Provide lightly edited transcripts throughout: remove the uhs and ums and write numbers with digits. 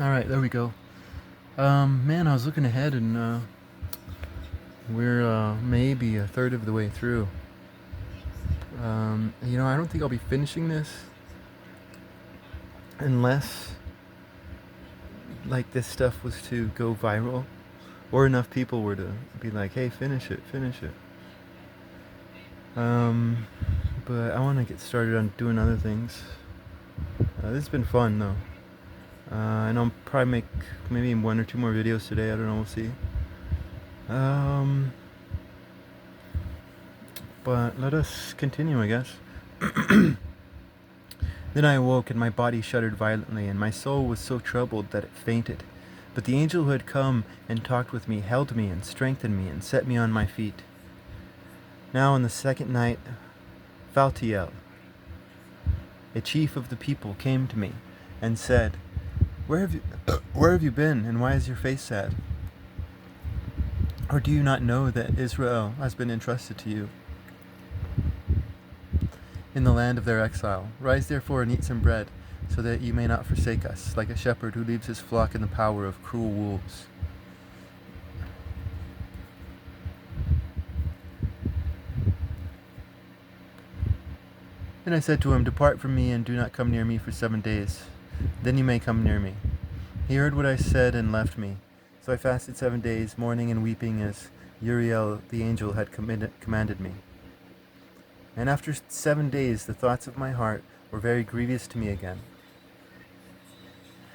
Alright, there we go. Man, I was looking ahead and we're maybe a third of the way through. I don't think I'll be finishing this unless, like, this stuff was to go viral or enough people were to be like, hey, finish it, finish it. Um, but I want to get started on doing other things. This has been fun, though. And I'll probably make maybe one or two more videos today. I don't know, we'll see. Um, but let us continue, I guess. Then I awoke, and my body shuddered violently, and my soul was so troubled that it fainted. But the angel who had come and talked with me held me and strengthened me and set me on my feet. Now on the second night, Phaltiel, a chief of the people, came to me and said, where have you been, and why is your face sad? Or do you not know that Israel has been entrusted to you in the land of their exile? Rise therefore and eat some bread, so that you may not forsake us, like a shepherd who leaves his flock in the power of cruel wolves. Then I said to him, depart from me and do not come near me for 7 days. Then you may come near me. He heard what I said and left me. So I fasted 7 days, mourning and weeping as Uriel the angel had commanded me. And after 7 days the thoughts of my heart were very grievous to me again.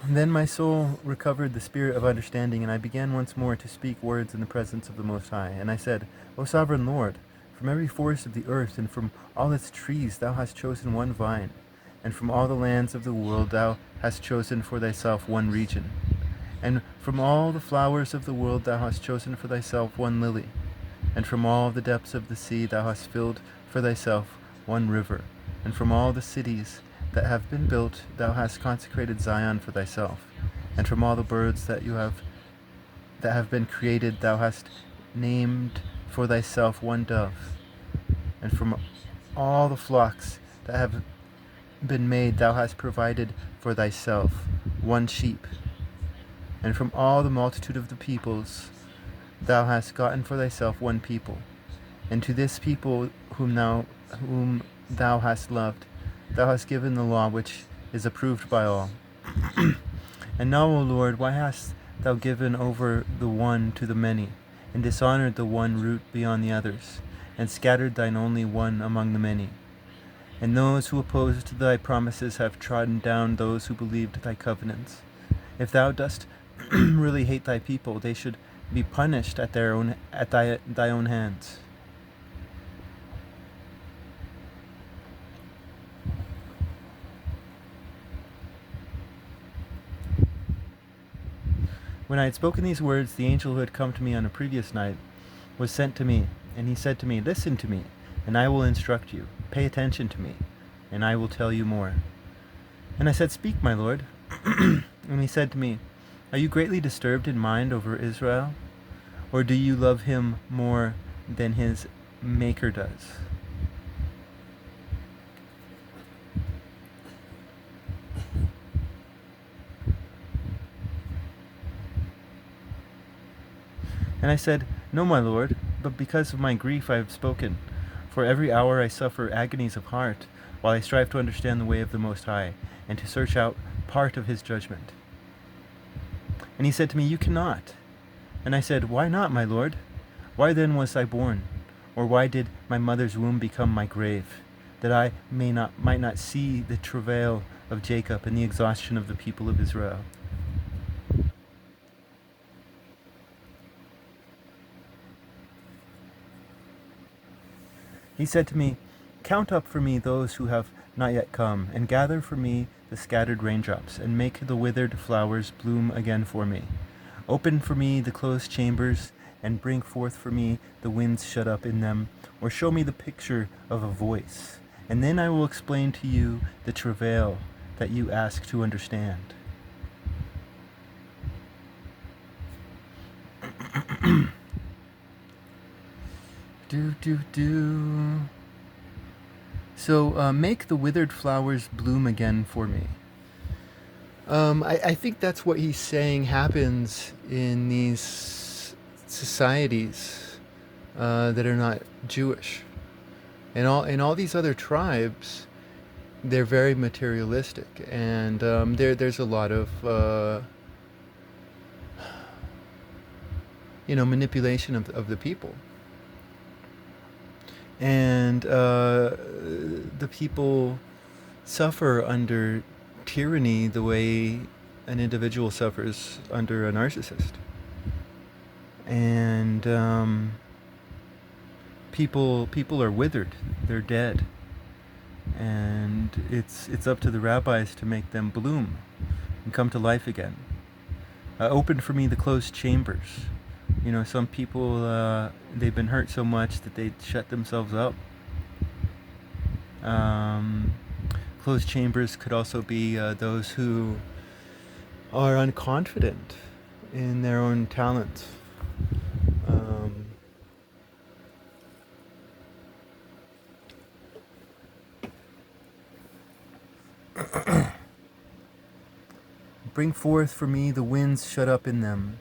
And then my soul recovered the spirit of understanding, and I began once more to speak words in the presence of the Most High. And I said, O sovereign Lord, from every forest of the earth and from all its trees thou hast chosen one vine, and from all the lands of the world thou hast chosen for thyself one region. And from all the flowers of the world thou hast chosen for thyself one lily, and from all the depths of the sea thou hast filled for thyself one river, and from all the cities that have been built thou hast consecrated Zion for thyself, and from all the birds that have been created thou hast named for thyself one dove, and from all the flocks that have been made thou hast provided for thyself one sheep, and from all the multitude of the peoples thou hast gotten for thyself one people, and to this people whom thou hast loved, thou hast given the law which is approved by all. And now, O Lord, why hast thou given over the one to the many, and dishonored the one root beyond the others, and scattered thine only one among the many? And those who opposed thy promises have trodden down those who believed thy covenants. If thou dost really hate thy people, they should be punished at thy own hands. When I had spoken these words, the angel who had come to me on a previous night was sent to me, and he said to me, listen to me, and I will instruct you. Pay attention to me, and I will tell you more. And I said, speak, my lord. And he said to me, are you greatly disturbed in mind over Israel? Or do you love him more than his maker does? And I said, no, my lord, but because of my grief I have spoken. For every hour I suffer agonies of heart, while I strive to understand the way of the Most High, and to search out part of his judgment. And he said to me, you cannot. And I said, why not, my lord? Why then was I born? Or why did my mother's womb become my grave? That I might not see the travail of Jacob and the exhaustion of the people of Israel. He said to me, count up for me those who have not yet come, and gather for me the scattered raindrops, and make the withered flowers bloom again for me. Open for me the closed chambers, and bring forth for me the winds shut up in them, or show me the picture of a voice, and then I will explain to you the travail that you ask to understand. So make the withered flowers bloom again for me. I think that's what he's saying happens in these societies that are not Jewish. In all these other tribes, they're very materialistic, and there's a lot of manipulation of the people, and the people suffer under tyranny the way an individual suffers under a narcissist, and people are withered, they're dead, and it's up to the rabbis to make them bloom and come to life again. Open for me the closed chambers. Some people, they've been hurt so much that they shut themselves up. Closed chambers could also be those who are unconfident in their own talents. Bring forth for me the winds shut up in them.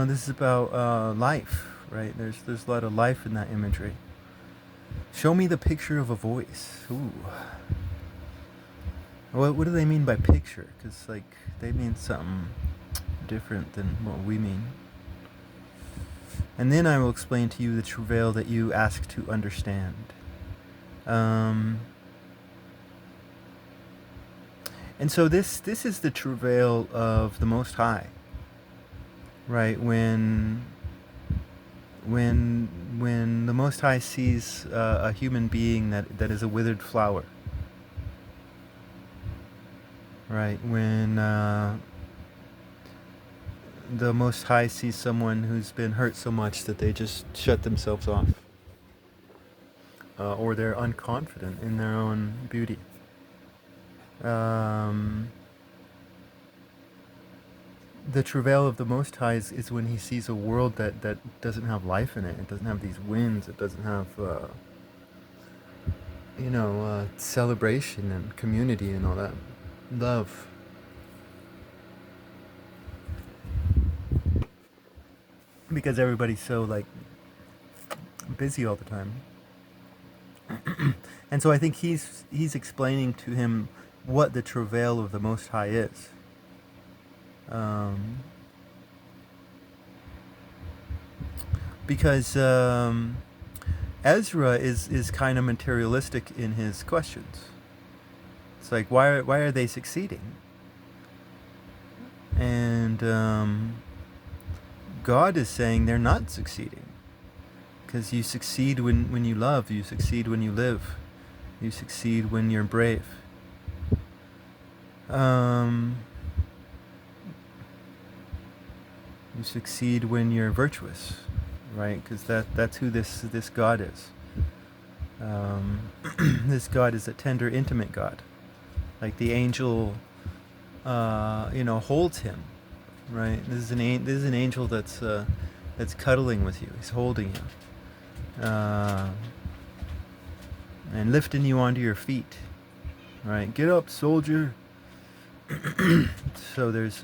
This is about life, right? There's a lot of life in that imagery. Show me the picture of a voice. Ooh. What do they mean by picture? Because they mean something different than what we mean. And then I will explain to you the travail that you ask to understand. And so this is the travail of the Most High, right? When the Most High sees a human being that is a withered flower, right? When the Most High sees someone who's been hurt so much that they just shut themselves off, or they're unconfident in their own beauty. The travail of the Most High is when he sees a world that doesn't have life in it. It doesn't have these winds. It doesn't have, celebration and community and all that. Love. Because everybody's so, busy all the time. And so I think he's explaining to him what the travail of the Most High is. Because Ezra is kind of materialistic in his questions. It's like, why are they succeeding? And God is saying they're not succeeding. Because you succeed when you love, you succeed when you live, you succeed when you're brave. You succeed when you're virtuous, right? Because that's who this God is. This God is a tender, intimate God. Like the angel, holds him, right? This is an angel that's cuddling with you. He's holding you, and lifting you onto your feet, right? Get up, soldier. So there's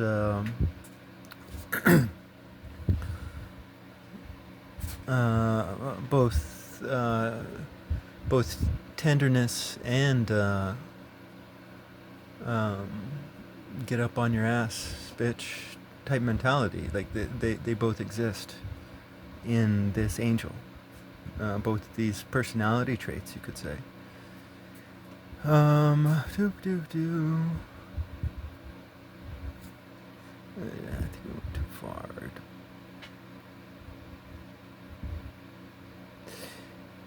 both tenderness and get up on your ass, bitch type mentality. Like they both exist in this angel. Both these personality traits, you could say. I think we went too far.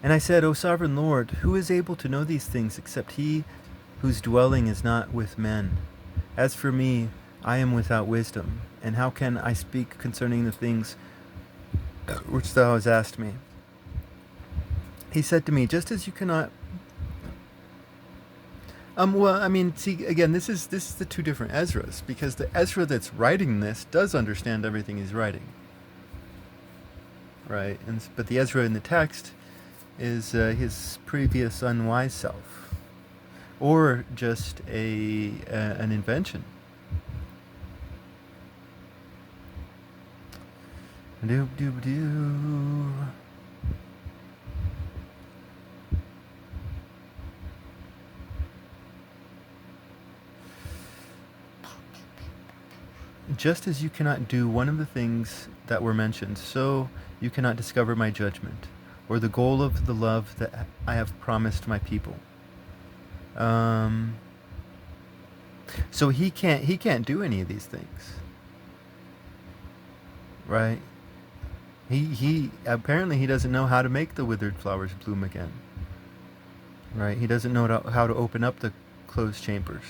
And I said, O sovereign Lord, who is able to know these things except he whose dwelling is not with men? As for me, I am without wisdom, and how can I speak concerning the things which thou hast asked me? He said to me, just as you cannot... see, again, this is the two different Ezras, because the Ezra that's writing this does understand everything he's writing, right? But the Ezra in the text is his previous unwise self, or just an invention. Doop doop doo. Just as you cannot do one of the things that were mentioned, so you cannot discover my judgment, or the goal of the love that I have promised my people. So he can't do any of these things, right? He apparently he doesn't know how to make the withered flowers bloom again, right? He doesn't know how to open up the closed chambers.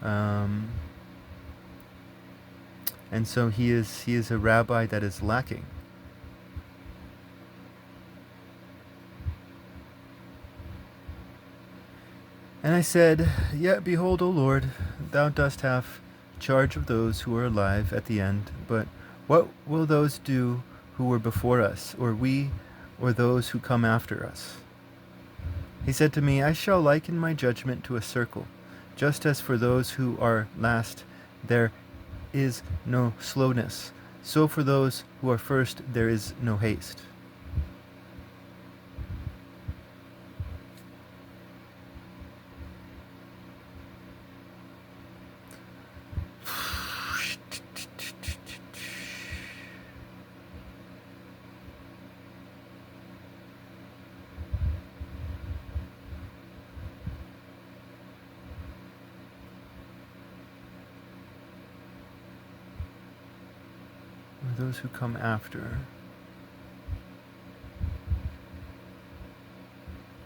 And so he is a rabbi that is lacking. And I said, Yet behold, O Lord, thou dost have charge of those who are alive at the end, but what will those do who were before us, or we, or those who come after us? He said to me, I shall liken my judgment to a circle, just as for those who are last there is no slowness, so for those who are first there is no haste. Those who come after.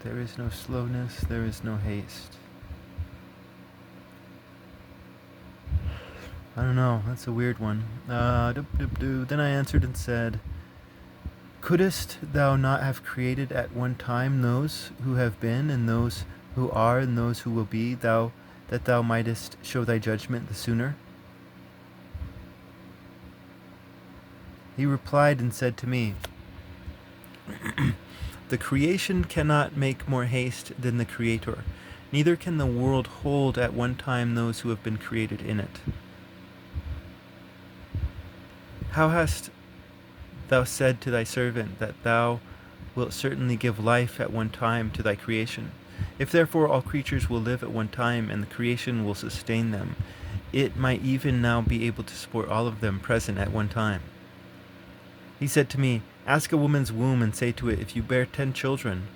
There is no slowness, there is no haste. I don't know, that's a weird one. Then I answered and said, Couldst thou not have created at one time those who have been, and those who are, and those who will be, that thou mightest show thy judgment the sooner? He replied and said to me, The creation cannot make more haste than the Creator, neither can the world hold at one time those who have been created in it. How hast thou said to thy servant that thou wilt certainly give life at one time to thy creation? If therefore all creatures will live at one time, and the creation will sustain them, it might even now be able to support all of them present at one time. He said to me, Ask a woman's womb and say to it, If you bear 10 children,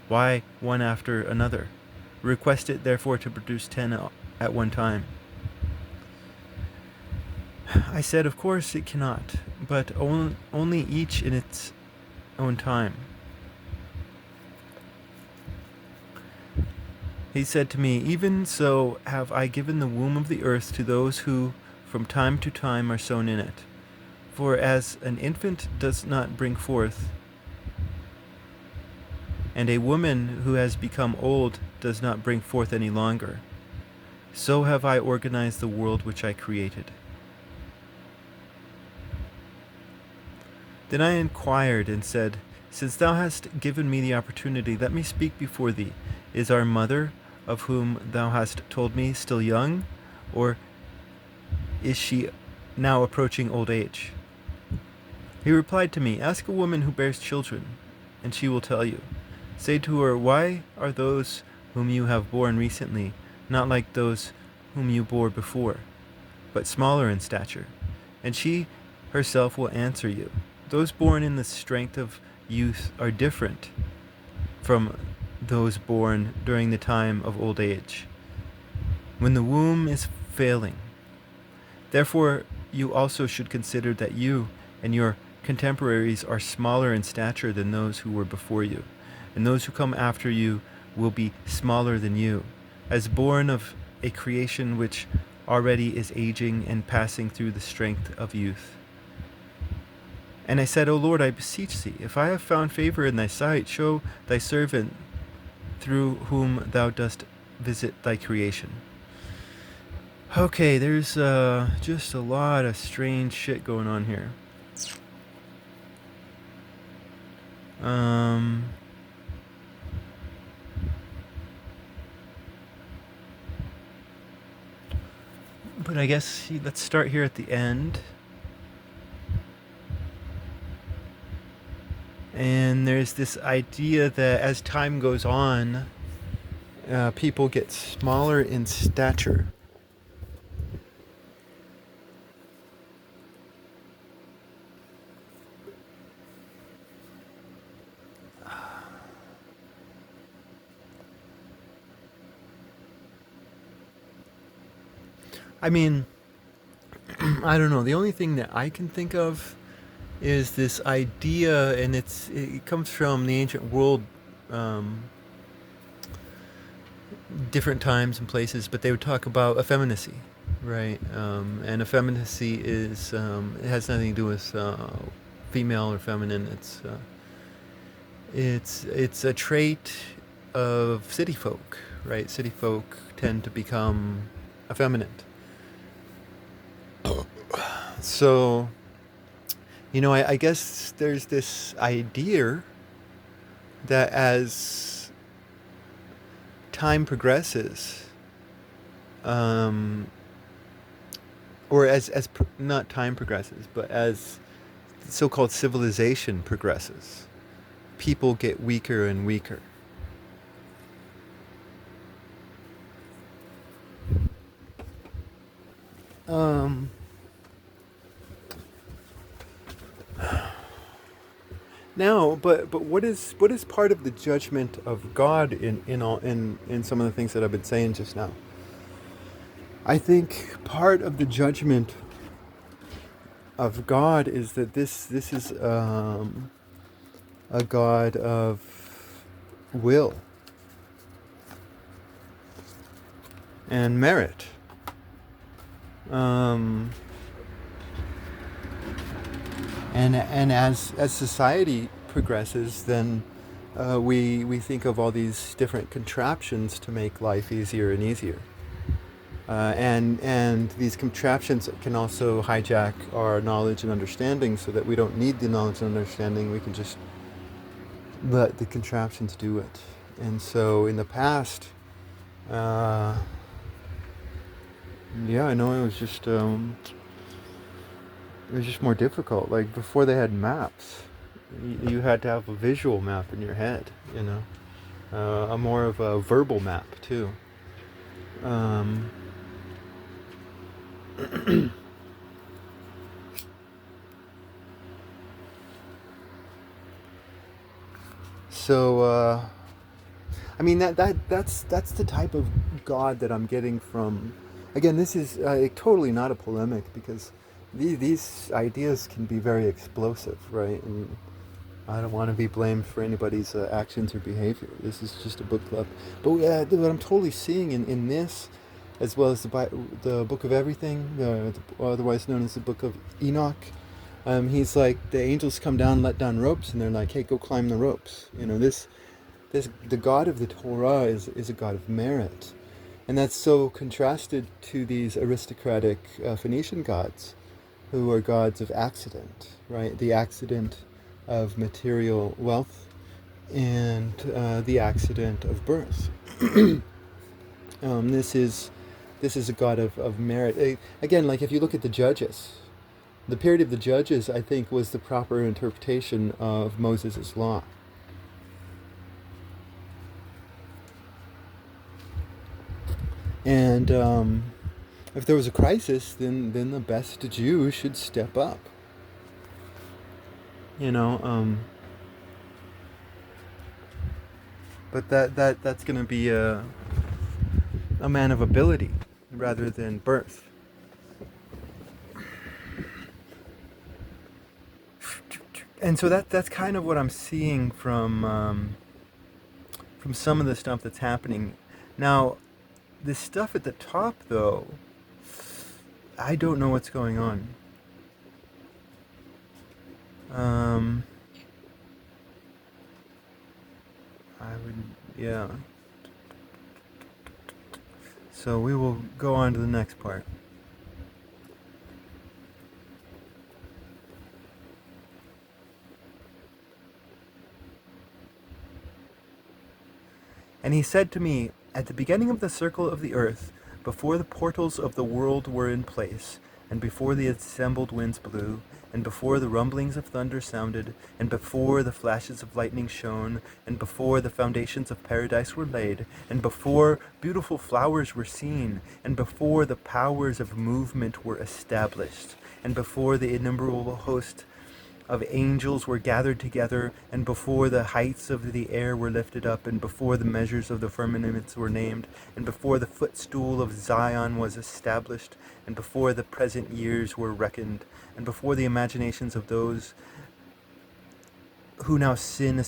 why one after another? Request it therefore to produce 10 at one time. I said, Of course it cannot, but only each in its own time. He said to me, Even so have I given the womb of the earth to those who from time to time are sown in it. For as an infant does not bring forth, and a woman who has become old does not bring forth any longer, so have I organized the world which I created. Then I inquired and said, Since thou hast given me the opportunity, let me speak before thee. Is our mother, of whom thou hast told me, still young, or is she now approaching old age? He replied to me, Ask a woman who bears children, and she will tell you. Say to her, Why are those whom you have borne recently not like those whom you bore before, but smaller in stature? And she herself will answer you. Those born in the strength of youth are different from those born during the time of old age, when the womb is failing. Therefore, you also should consider that you and your contemporaries are smaller in stature than those who were before you, and those who come after you will be smaller than you, as born of a creation which already is aging and passing through the strength of youth. And I said, O Lord, I beseech thee, if I have found favor in thy sight, show thy servant through whom thou dost visit thy creation. Okay, there's just a lot of strange shit going on here. Um, but I guess let's start here at the end. And there's this idea that as time goes on, people get smaller in stature. I mean, I don't know. The only thing that I can think of is this idea, and it comes from the ancient world, um, different times and places, but they would talk about effeminacy, right? And effeminacy is it has nothing to do with female or feminine. It's a trait of city folk, right? City folk tend to become effeminate. So, I guess there's this idea that as time progresses, um, or not time progresses, but as so-called civilization progresses, people get weaker and weaker. Um, Now, but what is part of the judgment of God in some of the things that I've been saying just now? I think part of the judgment of God is that this is a God of will and merit. Um, and as society progresses, then we think of all these different contraptions to make life easier and easier. And these contraptions can also hijack our knowledge and understanding, so that we don't need the knowledge and understanding. We can just let the contraptions do it. And so in the past, yeah, I know it was just more difficult. Like before they had maps, you had to have a visual map in your head, a more of a verbal map too. Um, so I mean that's the type of God that I'm getting from. Again, this is totally not a polemic, because these ideas can be very explosive, right? And I don't want to be blamed for anybody's actions or behavior. This is just a book club. But what I'm totally seeing in this, as well as the Book of Everything, otherwise known as the Book of Enoch, he's like, the angels come down, let down ropes, and they're like, hey, go climb the ropes. The God of the Torah is a God of merit. And that's so contrasted to these aristocratic Phoenician gods, who are gods of accident, right? The accident of material wealth and the accident of birth. um, this is this is a god of merit. Again, like if you look at the Judges, the period of the Judges, I think, was the proper interpretation of Moses' law. And if there was a crisis, then the best Jew should step up. You know, but that's going to be a man of ability rather than birth. And so that's kind of what I'm seeing from some of the stuff that's happening now. This stuff at the top, though, I don't know what's going on. Um, I would, yeah. So we will go on to the next part. And he said to me, at the beginning of the circle of the earth, before the portals of the world were in place, and before the assembled winds blew, and before the rumblings of thunder sounded, and before the flashes of lightning shone, and before the foundations of paradise were laid, and before beautiful flowers were seen, and before the powers of movement were established, and before the innumerable host of angels were gathered together, and before the heights of the air were lifted up, and before the measures of the firmaments were named, and before the footstool of Zion was established, and before the present years were reckoned, and before the imaginations of those who now sin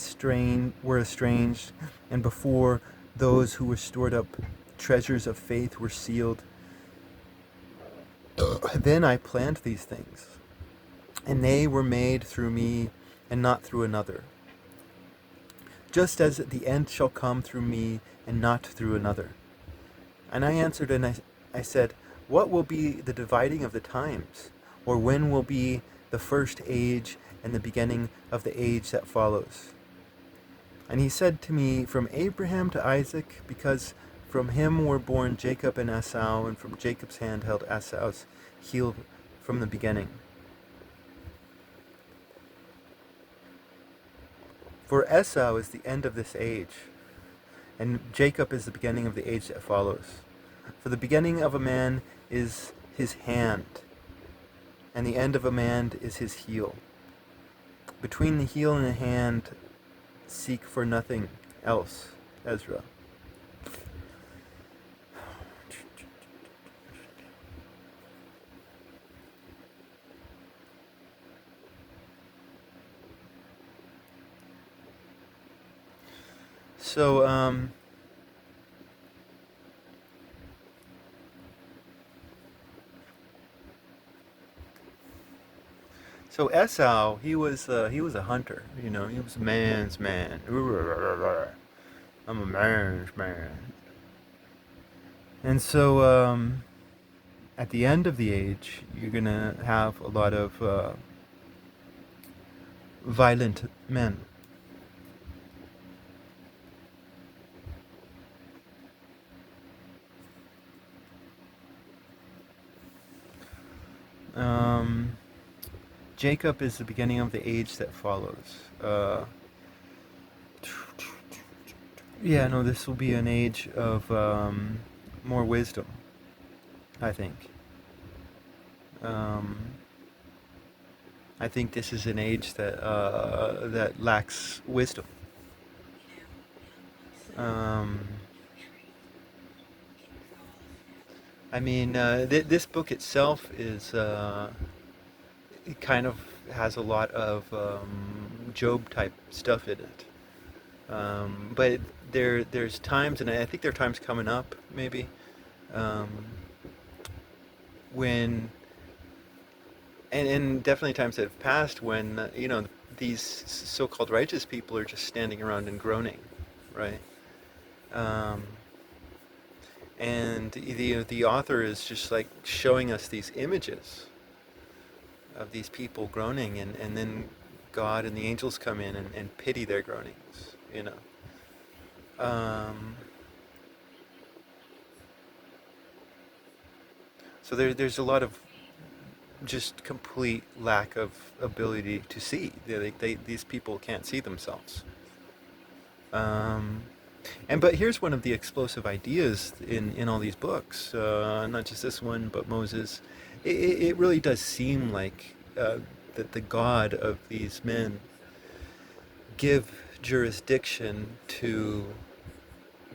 were estranged, and before those who were stored up treasures of faith were sealed. Then I planned these things, and they were made through me and not through another. Just as the end shall come through me and not through another. And I answered and I said, what will be the dividing of the times? Or when will be the first age and the beginning of the age that follows? And he said to me, from Abraham to Isaac, because from him were born Jacob and Esau, and from Jacob's hand held Esau's heel from the beginning. For Esau is the end of this age, and Jacob is the beginning of the age that follows. For the beginning of a man is his hand, and the end of a man is his heel. Between the heel and the hand, seek for nothing else, Ezra. So Esau, he was a hunter. You know, he was a man's man. I'm a man's man. And so at the end of the age, you're gonna have a lot of violent men. Um, Jacob is the beginning of the age that follows. Yeah, no, this will be an age of more wisdom, I think. Um, I think this is an age that lacks wisdom. Um, I mean, this book itself is it kind of has a lot of Job type stuff in it. But there's times, and I think there are times coming up, maybe, um, when, and definitely times that have passed when, these so-called righteous people are just standing around and groaning, right? Um, and the author is just like showing us these images of these people groaning, and then God and the angels come in and pity their groanings, you know. Um, so there's a lot of just complete lack of ability to see. These people can't see themselves. Um, but here's one of the explosive ideas in all these books, not just this one, but Moses. It really does seem like that the God of these men give jurisdiction to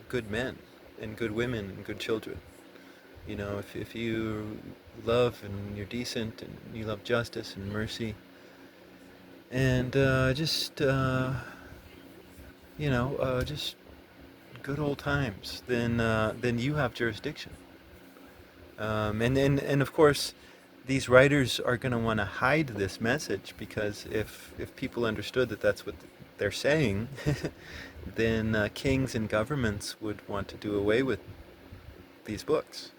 good men and good women and good children. You know, if you love and you're decent and you love justice and mercy and just good old times, then you have jurisdiction. And of course, these writers are going to want to hide this message, because if people understood that that's what they're saying, then kings and governments would want to do away with these books.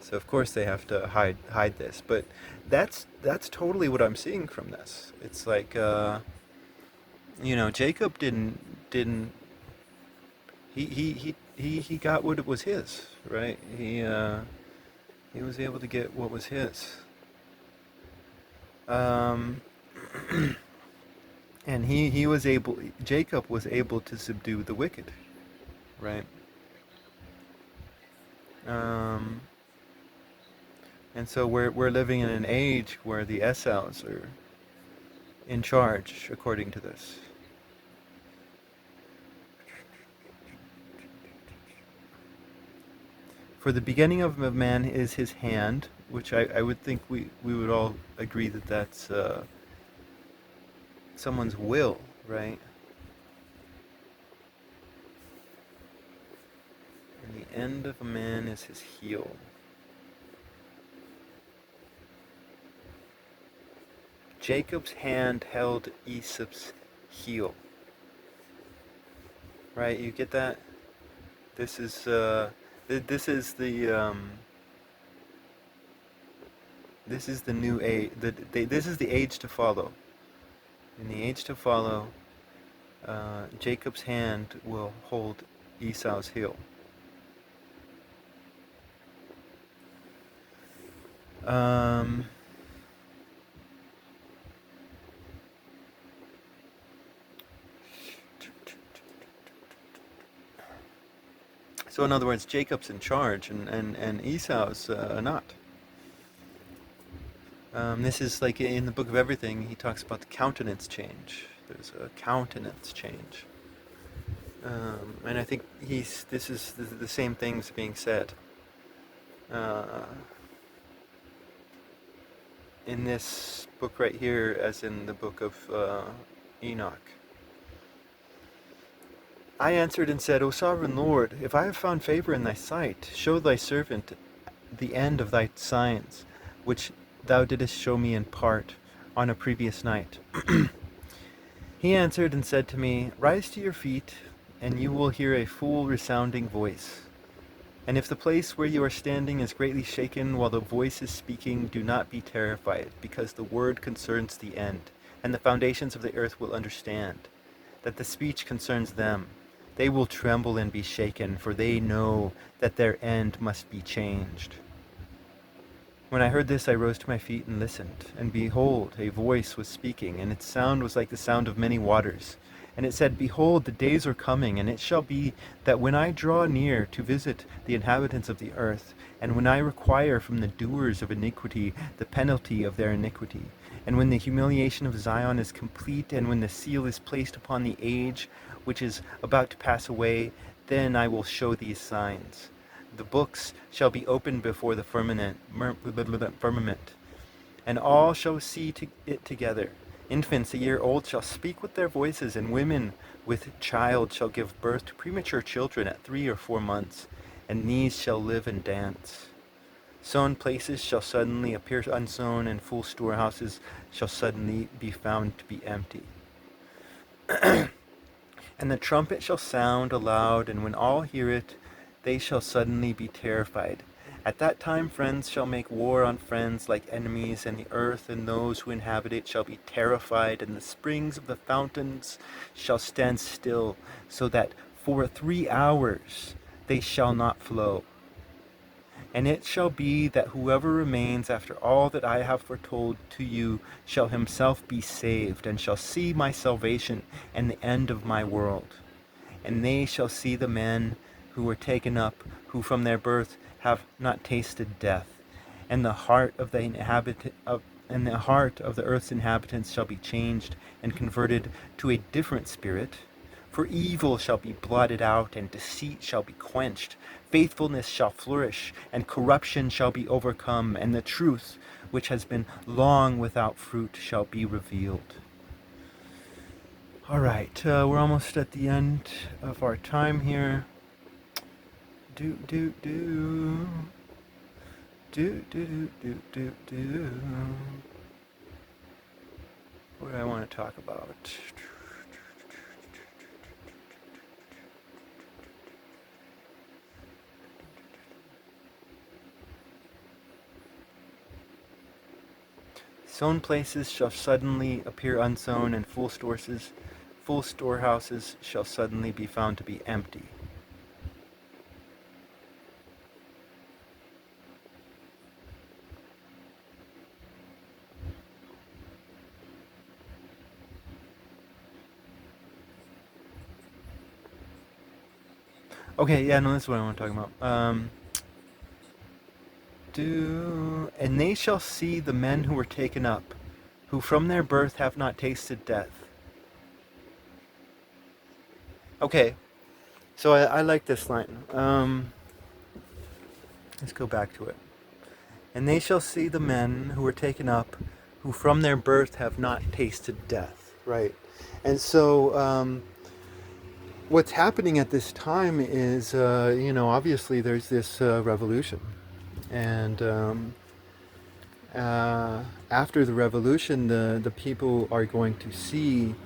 So of course they have to hide this. But that's totally what I'm seeing from this. It's like Jacob didn't he got what was his, right? He was able to get what was his. Um, and he was able, Jacob was able to subdue the wicked, right? Um, and so we're living in an age where the Esau's are in charge, according to this. For the beginning of a man is his hand, which I would think we would all agree that that's someone's will, right? And the end of a man is his heel. Jacob's hand held Esau's heel. Right? You get that? This is this is the new age. This is the age to follow. In the age to follow, Jacob's hand will hold Esau's heel. So in other words, Jacob's in charge and Esau's not. This is like in the Book of Everything, he talks about the countenance change. There's a countenance change. And I think this is the same things being said in this book right here as in the book of Enoch. I answered and said, O sovereign Lord, if I have found favor in thy sight, show thy servant the end of thy signs, which thou didst show me in part on a previous night. He answered and said to me, Rise to your feet, and you will hear a full resounding voice. And if the place where you are standing is greatly shaken while the voice is speaking, do not be terrified, because the word concerns the end, and the foundations of the earth will understand that the speech concerns them. They will tremble and be shaken, for they know that their end must be changed. When I heard this, I rose to my feet and listened, and behold, a voice was speaking, and its sound was like the sound of many waters. And it said, Behold, the days are coming, and it shall be that when I draw near to visit the inhabitants of the earth, and when I require from the doers of iniquity the penalty of their iniquity, and when the humiliation of Zion is complete, and when the seal is placed upon the age which is about to pass away, then I will show these signs. The books shall be opened before the firmament, and all shall see it together. Infants a year old shall speak with their voices, and women with child shall give birth to premature children at 3 or 4 months, and these shall live and dance. Sown places shall suddenly appear unsown, and full storehouses shall suddenly be found to be empty. And the trumpet shall sound aloud, and when all hear it, they shall suddenly be terrified. At that time friends shall make war on friends like enemies, and the earth and those who inhabit it shall be terrified, and the springs of the fountains shall stand still, so that for 3 hours they shall not flow. And it shall be that whoever remains after all that I have foretold to you shall himself be saved, and shall see my salvation and the end of my world. And they shall see the men who were taken up, who from their birth have not tasted death, and the heart of the earth's inhabitants shall be changed and converted to a different spirit. For evil shall be blotted out, and deceit shall be quenched. Faithfulness shall flourish, and corruption shall be overcome, and the truth, which has been long without fruit, shall be revealed. All right, we're almost at the end of our time here. What do I want to talk about? Sown places shall suddenly appear unsown, and full storehouses shall suddenly be found to be empty. Okay, yeah, no, that's what I want to talk about. And they shall see the men who were taken up, who from their birth have not tasted death. Okay, so I like this line. Let's go back to it. And they shall see the men who were taken up, who from their birth have not tasted death. Right. And so, what's happening at this time is, obviously there's this revolution. And after the revolution, the people are going to see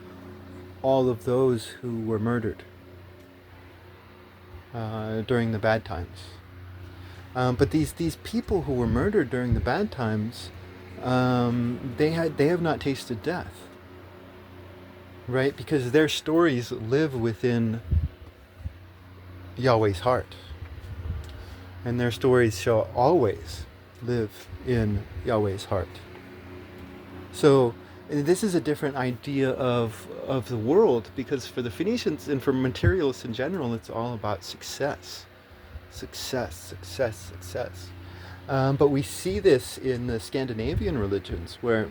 all of those who were murdered during the bad times. But these people who were murdered during the bad times, they have not tasted death, right? Because their stories live within Yahweh's heart, and their stories shall always live in Yahweh's heart. So this is a different idea of the world, because for the Phoenicians and for materialists in general, it's all about success. Success. But we see this in the Scandinavian religions, where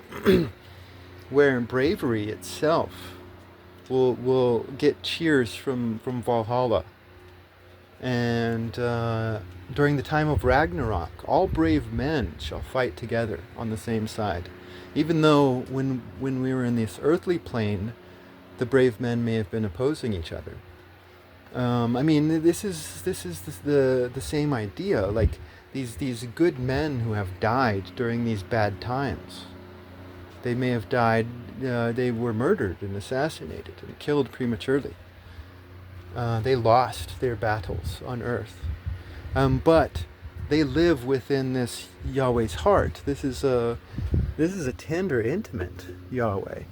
where bravery itself will get cheers from Valhalla. And during the time of Ragnarok, all brave men shall fight together on the same side. Even though when we were in this earthly plane, the brave men may have been opposing each other. This is the same idea. Like these good men who have died during these bad times. They may have died. They were murdered and assassinated and killed prematurely. They lost their battles on earth, but they live within this Yahweh's heart. This is a tender, intimate Yahweh,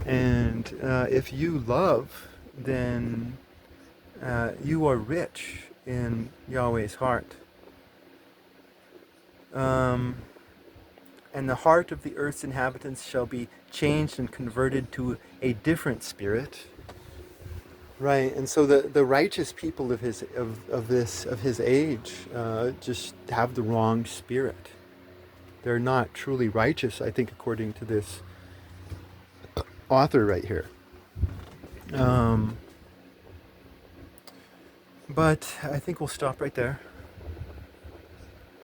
and if you love, then you are rich in Yahweh's heart. And the heart of the earth's inhabitants shall be changed and converted to a different spirit. Right, and so the righteous people of his age just have the wrong spirit. They're not truly righteous, I think, according to this author right here. But I think we'll stop right there.